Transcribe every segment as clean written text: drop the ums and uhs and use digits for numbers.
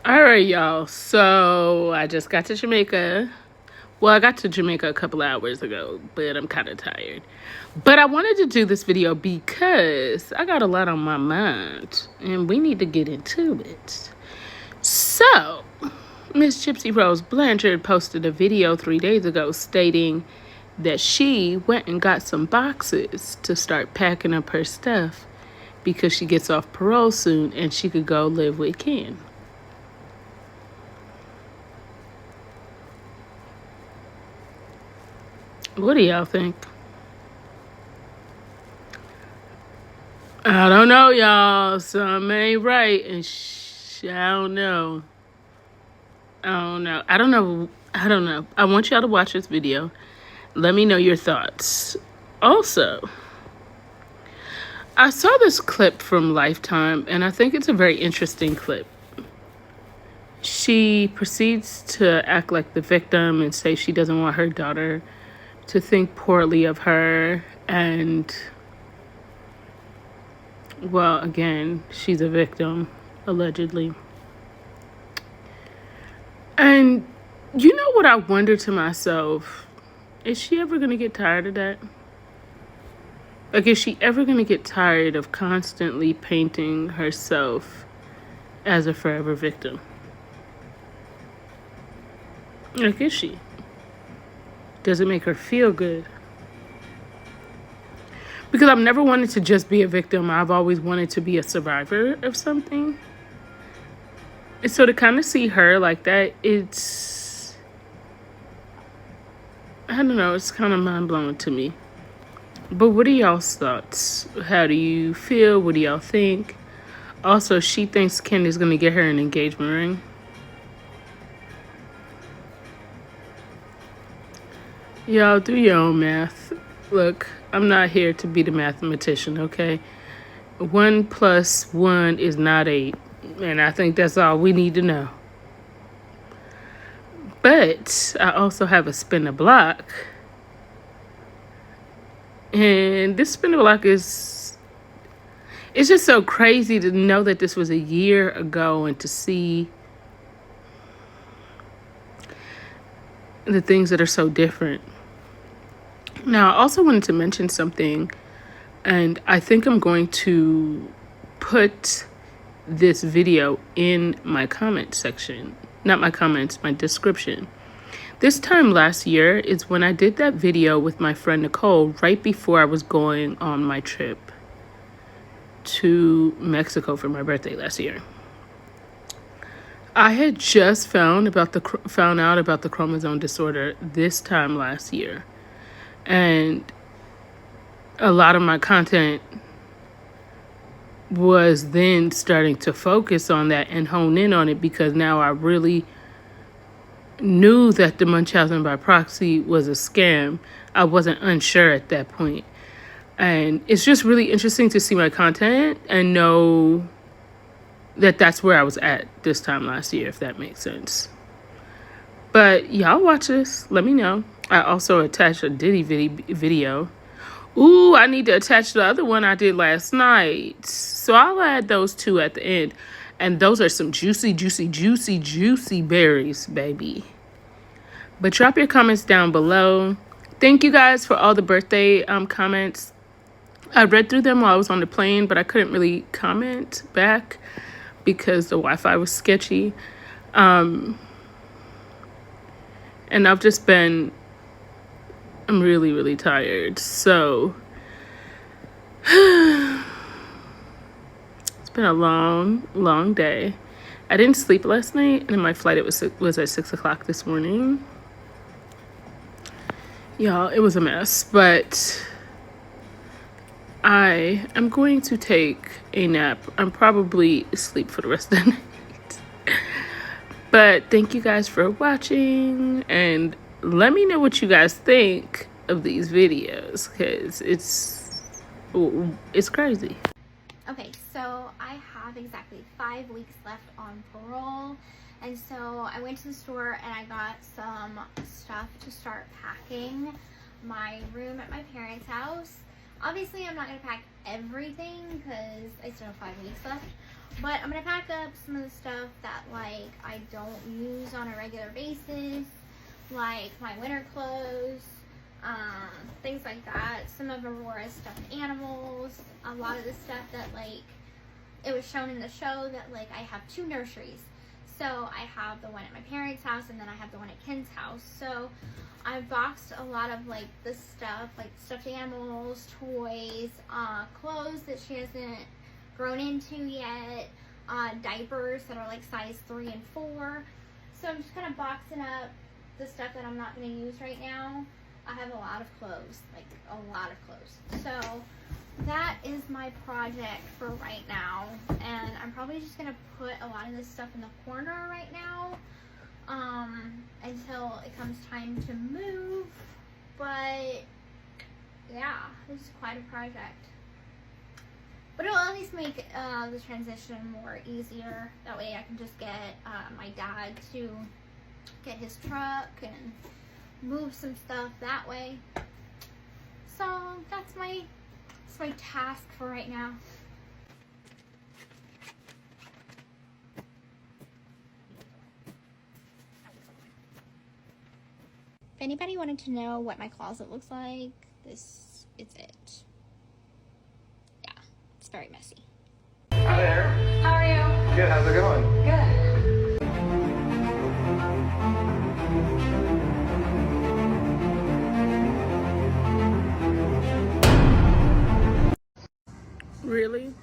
All right, y'all. So I just got to Jamaica. Well, I got to Jamaica a couple hours ago, but I'm kind of tired. But I wanted to do this video because I got a lot on my mind and we need to get into it. So, Miss Gypsy Rose Blanchard posted a video 3 days ago stating that she went and got some boxes to start packing up her stuff because she gets off parole soon and she could go live with Ken. What do y'all think? I don't know, y'all. Some ain't right, and I don't know. I don't know. I want y'all to watch this video. Let me know your thoughts. Also, I saw this clip from Lifetime, and I think it's a very interesting clip. She proceeds to act like the victim and say she doesn't want her daughter to think poorly of her, and well, again, she's a victim, allegedly. And you know what I wonder to myself? Is she ever going to get tired of that? Like, is she ever going to get tired of constantly painting herself as a forever victim? Like, is she? Does it make her feel good? Because I've never wanted to just be a victim. I've always wanted to be a survivor of something. And so to kind of see her like that, it's, I don't know, it's kind of mind-blowing to me. But what are y'all's thoughts? How do you feel? What do y'all think? Also, she thinks Ken is going to get her an engagement ring. Y'all do your own math. Look, I'm not here to be the mathematician, okay? 1 + 1 is not 8. And I think that's all we need to know. But I also have a spin the block. And this spin the block is... It's just so crazy to know that this was a year ago and to see the things that are so different. Now, I also wanted to mention something, and I think I'm going to put this video in my comment section. Not my comments, my description. This time last year is when I did that video with my friend Nicole right before I was going on my trip to Mexico for my birthday last year. I had just found out about the chromosome disorder this time last year. And a lot of my content was then starting to focus on that and hone in on it because now I really knew that the Munchausen by proxy was a scam. I wasn't unsure at that point. And it's just really interesting to see my content and know that that's where I was at this time last year, if that makes sense. But y'all watch this. Let me know. I also attached a Diddy video. Ooh, I need to attach the other one I did last night. So I'll add those two at the end. And those are some juicy, juicy, juicy, juicy berries, baby. But drop your comments down below. Thank you guys for all the birthday comments. I read through them while I was on the plane, but I couldn't really comment back because the Wi-Fi was sketchy. And I've just been... I'm really, really tired. So, it's been a long, long day. I didn't sleep last night, and my flight was at 6 o'clock this morning. Y'all, it was a mess, but I am going to take a nap. I'm probably asleep for the rest of the night. But thank you guys for watching, and let me know what you guys think of these videos, because it's crazy. Okay, so I have exactly 5 weeks left on parole, and so I went to the store and I got some stuff to start packing my room at my parents' house. Obviously, I'm not going to pack everything because I still have 5 weeks left, But I'm gonna pack up some of the stuff that like I don't use on a regular basis, like my winter clothes, things like that. Some of them were as stuffed animals. A lot of the stuff that like it was shown in the show that like I have 2 nurseries. So I have the one at my parents' house and then I have the one at Ken's house. So I boxed a lot of like the stuff, like stuffed animals, toys, clothes that she hasn't grown into yet, diapers that are like size 3 and 4. So I'm just kind of boxing up the stuff that I'm not going to use right now. I have a lot of clothes, like a lot of clothes. So that is my project for right now, and I'm probably just going to put a lot of this stuff in the corner right now until it comes time to move. But yeah, this is quite a project. But it'll at least make the transition more easier. That way I can just get my dad to get his truck and move some stuff that way. So that's my task for right now. If anybody wanted to know what my closet looks like, this is it. Yeah, it's very messy. Hi there. How are you? Good, how's it going? Good. Really?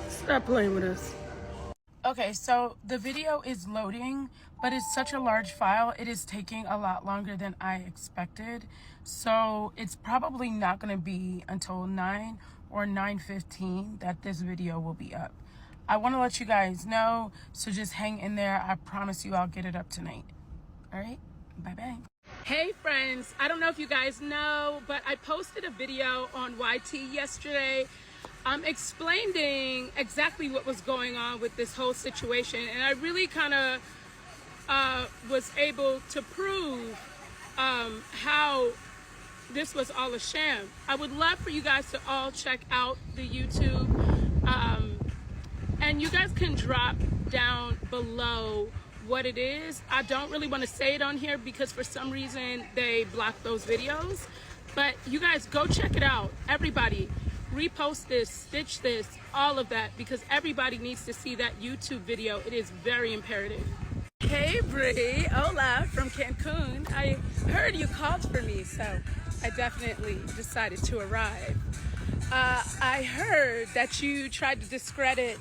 Stop playing with us. Okay, so the video is loading, but it's such a large file. It is taking a lot longer than I expected. So it's probably not going to be until 9 or 9:15 that this video will be up. I want to let you guys know, so just hang in there. I promise you I'll get it up tonight. All right, bye-bye. Hey friends, I don't know if you guys know, but I posted a video on YT yesterday. I'm explaining exactly what was going on with this whole situation, and I really kind of was able to prove how this was all a sham. I would love for you guys to all check out the YouTube, and you guys can drop down below what it is. I don't really want to say it on here because for some reason they blocked those videos, but you guys go check it out. Everybody repost this, stitch this, all of that, because everybody needs to see that YouTube video. It is very imperative. Hey Bree, hola from Cancun. I heard you called for me, so I definitely decided to arrive. I heard that you tried to discredit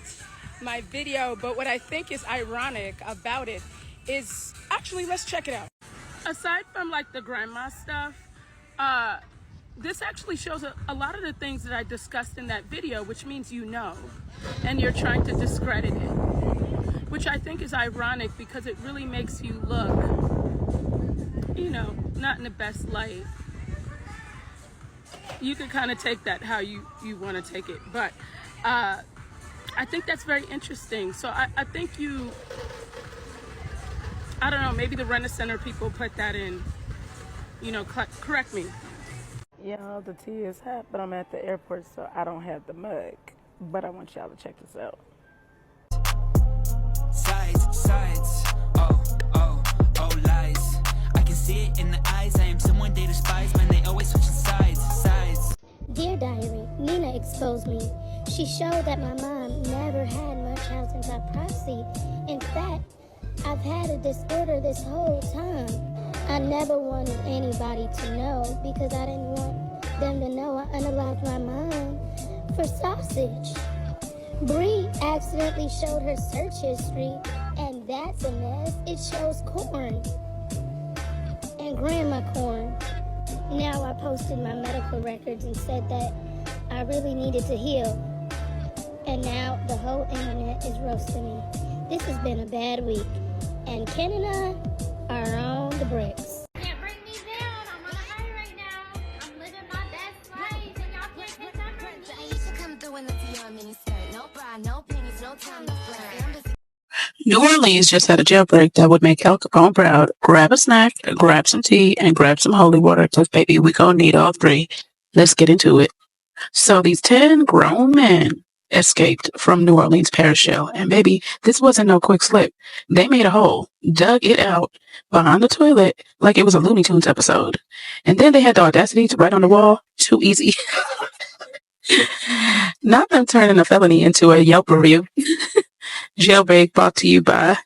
my video, but what I think is ironic about it is, actually, let's check it out. Aside from like the grandma stuff, this actually shows a lot of the things that I discussed in that video, which means you know, and you're trying to discredit it, which I think is ironic because it really makes you look, you know, not in the best light. You can kind of take that how you want to take it, but I think that's very interesting. So I think I don't know, maybe the Rent-A-Center people put that in, you know, correct me. Yeah, the tea is hot, but I'm at the airport, so I don't have the mug. But I want y'all to check this out. Sides, oh, lies. I can see it in the eyes. I am someone they despise, man, they always switching sides. Dear Diary, Nina exposed me. She showed that my mom never had Munchausen by proxy. In fact, I've had a disorder this whole time. I never wanted anybody to know because I didn't want them to know I unalived my mom for sausage. Bree accidentally showed her search history, and that's a mess. It shows corn and grandma corn. Now I posted my medical records and said that I really needed to heal. And now the whole internet is roasting me. This has been a bad week, and Ken and I are on the bricks. Can't bring me down. I'm on a high right now. I'm living my best life, and y'all can't take that from me. I used to come through in the DR mini skirt. No bra, no panties, no time to flirt. And I'm busy New Orleans just had a jailbreak that would make Al Capone proud. Grab a snack, grab some tea, and grab some holy water, because baby, we gonna need all three. Let's get into it. So these 10 grown men escaped from New Orleans Parish Jail. And baby, this wasn't no quick slip. They made a hole, dug it out behind the toilet like it was a Looney Tunes episode. And then they had the audacity to write on the wall, too easy. Not them turning a felony into a Yelp review. Jailbreak brought to you by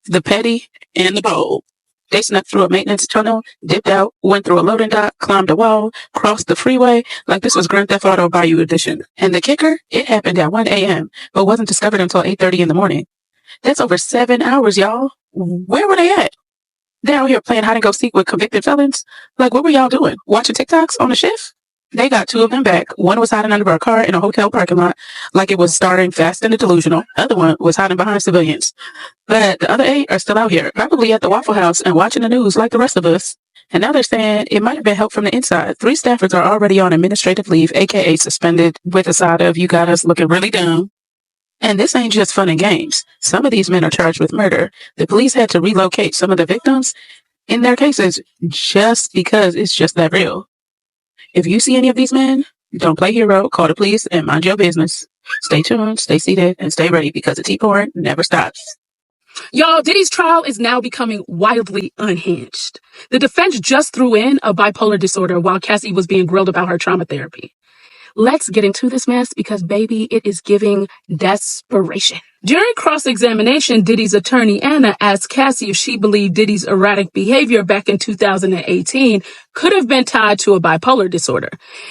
the petty and the bold. They snuck through a maintenance tunnel, dipped out, went through a loading dock, climbed a wall, crossed the freeway like this was Grand Theft Auto Bayou Edition. And the kicker? It happened at 1 a.m., but wasn't discovered until 8:30 in the morning. That's over 7 hours, y'all. Where were they at? They're out here playing hide and go seek with convicted felons? Like, what were y'all doing? Watching TikToks on the shift? They got 2 of them back. One was hiding under a car in a hotel parking lot like it was starring Fast and the Delusional. The other one was hiding behind civilians. But the other 8 are still out here, probably at the Waffle House and watching the news like the rest of us. And now they're saying it might have been help from the inside. 3 staffers are already on administrative leave, aka suspended, with a side of you got us looking really dumb. And this ain't just fun and games. Some of these men are charged with murder. The police had to relocate some of the victims in their cases just because it's just that real. If you see any of these men, don't play hero, call the police, and mind your business. Stay tuned, stay seated, and stay ready, because the tea pouring never stops. Y'all, Diddy's trial is now becoming wildly unhinged. The defense just threw in a bipolar disorder while Cassie was being grilled about her trauma therapy. Let's get into this mess because, baby, it is giving desperation. During cross-examination, Diddy's attorney, Anna, asked Cassie if she believed Diddy's erratic behavior back in 2018 could have been tied to a bipolar disorder.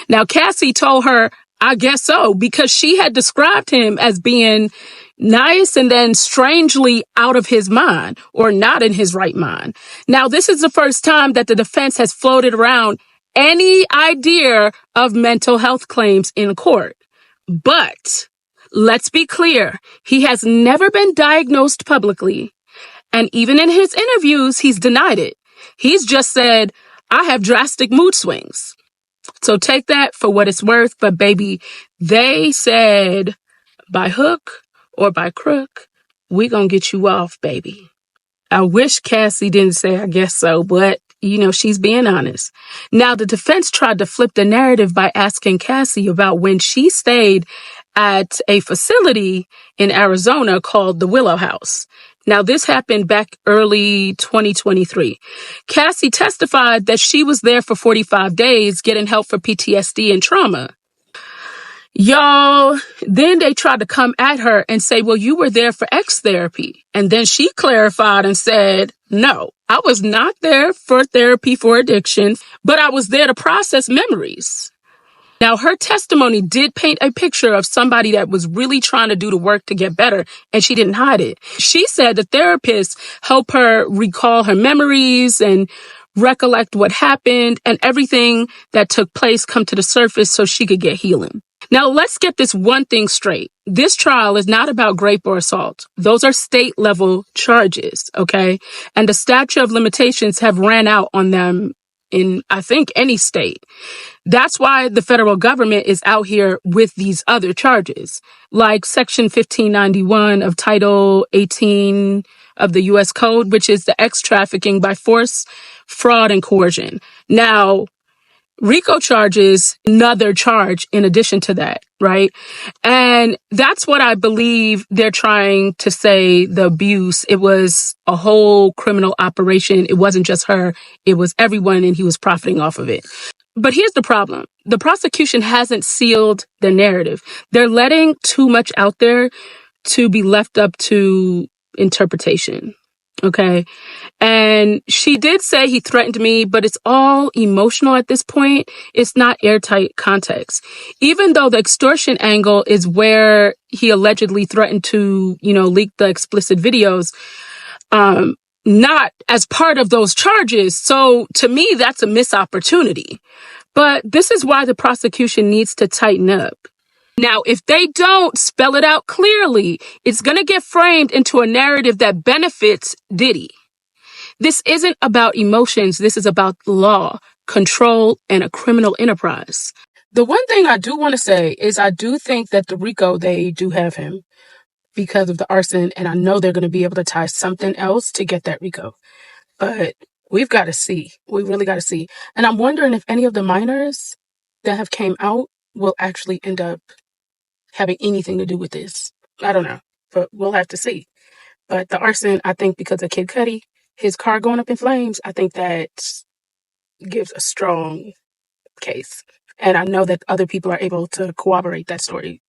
Now, Cassie told her, I guess so, because she had described him as being nice and then strangely out of his mind or not in his right mind. Now, this is the first time that the defense has floated around any idea of mental health claims in court. But let's be clear, he has never been diagnosed publicly. And even in his interviews, he's denied it. He's just said, I have drastic mood swings. So take that for what it's worth. But baby, they said by hook or by crook, we gonna get you off, baby. I wish Cassie didn't say, I guess so, but she's being honest. Now, the defense tried to flip the narrative by asking Cassie about when she stayed at a facility in Arizona called the Willow House. Now, this happened back early 2023. Cassie testified that she was there for 45 days getting help for PTSD and trauma. Y'all, then they tried to come at her and say, well, you were there for X therapy. And then she clarified and said, no, I was not there for therapy for addiction, but I was there to process memories. Now, her testimony did paint a picture of somebody that was really trying to do the work to get better, and she didn't hide it. She said the therapist helped her recall her memories and recollect what happened, and everything that took place come to the surface so she could get healing. Now, let's get this one thing straight. This trial is not about rape or assault. Those are state-level charges, okay? And the statute of limitations have ran out on them in, I think, any state. That's why the federal government is out here with these other charges, like Section 1591 of Title 18 of the U.S. Code, which is the trafficking by force, fraud, and coercion. Now, RICO charges another charge in addition to that, right? And that's what I believe they're trying to say, the abuse. It was a whole criminal operation. It wasn't just her. It was everyone, and he was profiting off of it. But here's the problem. The prosecution hasn't sealed the narrative. They're letting too much out there to be left up to interpretation. Okay. And she did say he threatened me, but it's all emotional at this point. It's not airtight context. Even though the extortion angle is where he allegedly threatened to, leak the explicit videos, not as part of those charges. So to me, that's a missed opportunity. But this is why the prosecution needs to tighten up. Now, if they don't spell it out clearly, it's going to get framed into a narrative that benefits Diddy. This isn't about emotions. This is about law, control, and a criminal enterprise. The one thing I do want to say is I do think that the RICO, they do have him. because of the arson, and I know they're going to be able to tie something else to get that RICO. But we've got to see. We really got to see. And I'm wondering if any of the minors that have came out will actually end up having anything to do with this. I don't know, but we'll have to see. But the arson, I think because of Kid Cudi, his car going up in flames, I think that gives a strong case. And I know that other people are able to corroborate that story.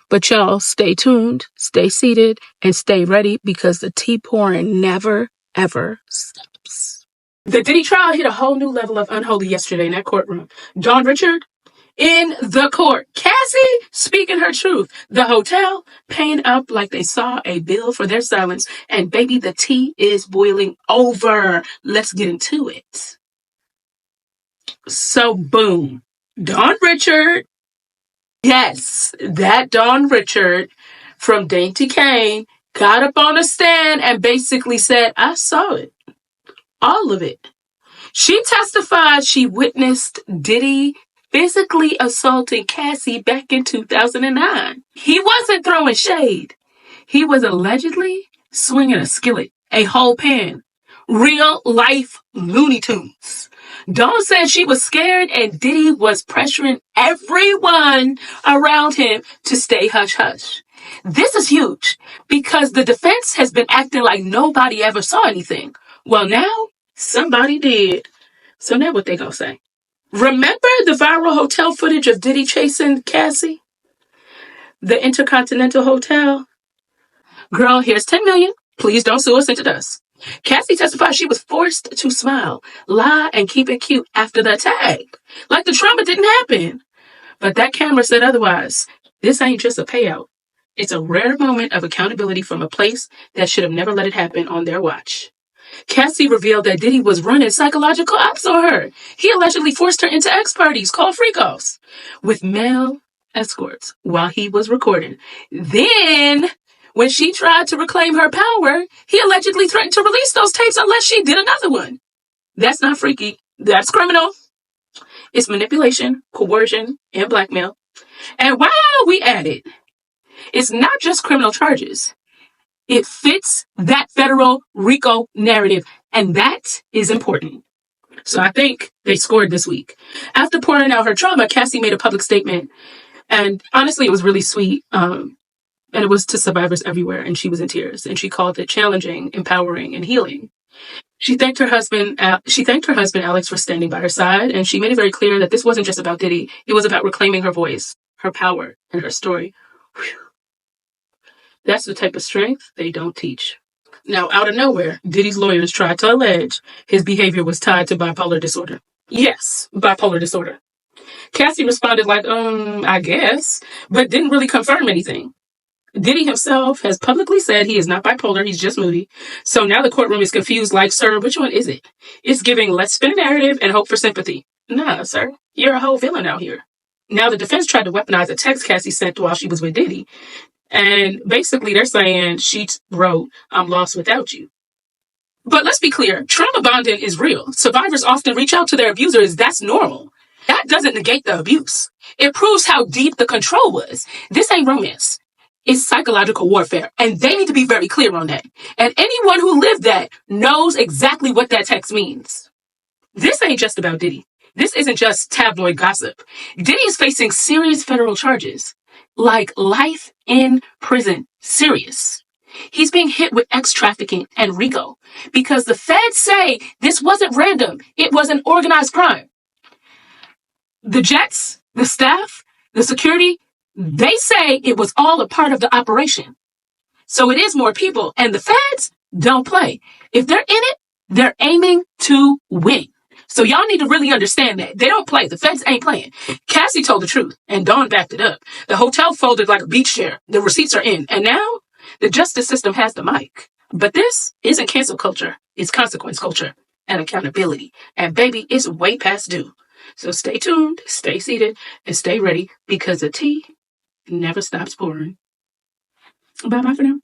But y'all, stay tuned, stay seated, and stay ready because the tea pouring never, ever stops. The Diddy trial hit a whole new level of unholy yesterday in that courtroom. Dawn Richard in the court. Cassie speaking her truth. The hotel paying up like they saw a bill for their silence. And baby, the tea is boiling over. Let's get into it. So boom. Dawn Richard. Yes, that Dawn Richard from Dainty Kane got up on a stand and basically said, I saw it. All of it. She testified she witnessed Diddy physically assaulting Cassie back in 2009. He wasn't throwing shade. He was allegedly swinging a skillet, a whole pan. Real life Looney Tunes. Dawn said she was scared and Diddy was pressuring everyone around him to stay hush-hush. This is huge because the defense has been acting like nobody ever saw anything. Well, now somebody did. So now what they gonna say? Remember the viral hotel footage of Diddy chasing Cassie? The Intercontinental Hotel? Girl, here's 10 million. Please don't sue us into dust. Cassie testified she was forced to smile, lie, and keep it cute after the attack. Like the trauma didn't happen. But that camera said otherwise. This ain't just a payout. It's a rare moment of accountability from a place that should have never let it happen on their watch. Cassie revealed that Diddy was running psychological ops on her. He allegedly forced her into ex-parties called freak-offs with male escorts while he was recording. Then, when she tried to reclaim her power, he allegedly threatened to release those tapes unless she did another one. That's not freaky. That's criminal. It's manipulation, coercion, and blackmail. And while we at it, it's not just criminal charges. It fits that federal RICO narrative, and that is important. So I think they scored this week. After pouring out her trauma, Cassie made a public statement, and honestly, it was really sweet. And it was to survivors everywhere, and she was in tears, and she called it challenging, empowering, and healing. She thanked her husband, Alex, for standing by her side, and she made it very clear that this wasn't just about Diddy. It was about reclaiming her voice, her power, and her story. Whew. That's the type of strength they don't teach. Now, out of nowhere, Diddy's lawyers tried to allege his behavior was tied to bipolar disorder. Yes, bipolar disorder. Cassie responded like, I guess, but didn't really confirm anything. Diddy himself has publicly said he is not bipolar, he's just moody. So now the courtroom is confused like, sir, which one is it? It's giving let's spin a narrative and hope for sympathy. Nah, sir, you're a whole villain out here. Now the defense tried to weaponize a text Cassie sent while she was with Diddy. And basically they're saying she wrote, I'm lost without you. But let's be clear, trauma bonding is real. Survivors often reach out to their abusers. That's normal. That doesn't negate the abuse. It proves how deep the control was. This ain't romance. It's psychological warfare. And they need to be very clear on that. And anyone who lived that knows exactly what that text means. This ain't just about Diddy. This isn't just tabloid gossip. Diddy is facing serious federal charges. Like life in prison. Serious. He's being hit with ex-trafficking and RICO because the feds say this wasn't random. It was an organized crime. The jets, the staff, the security, they say it was all a part of the operation. So it is more people, and the feds don't play. If they're in it, they're aiming to win. So y'all need to really understand that. They don't play. The feds ain't playing. Cassie told the truth, and Dawn backed it up. The hotel folded like a beach chair. The receipts are in. And now, the justice system has the mic. But this isn't cancel culture. It's consequence culture and accountability. And baby, it's way past due. So stay tuned, stay seated, and stay ready because the tea never stops pouring. Bye-bye for now.